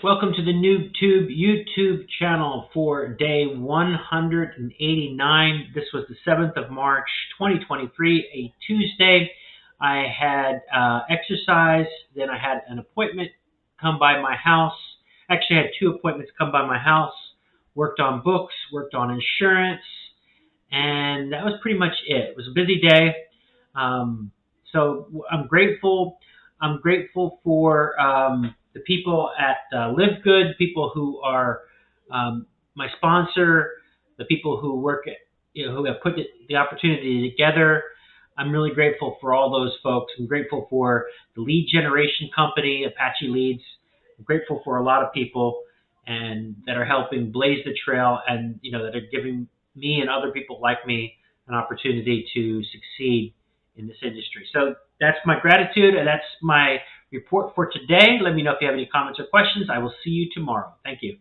Welcome to the NoobTube YouTube channel for day 189. This was the 7th of March, 2023, a Tuesday. I had exercise, then I had an appointment come by my house. Actually, I had two appointments come by my house, worked on books, worked on insurance, and that was pretty much it. It was a busy day. So I'm grateful. I'm grateful for the people at Livegood, people who are my sponsor, the people who work at, who have put the opportunity together. I'm really grateful for all those folks. I'm grateful for the lead generation company, Apache Leads. I'm grateful for a lot of people and that are helping blaze the trail, and that are giving me and other people like me an opportunity to succeed in this industry. So that's my gratitude, and that's my report for today. Let me know if you have any comments or questions. I will see you tomorrow. Thank you.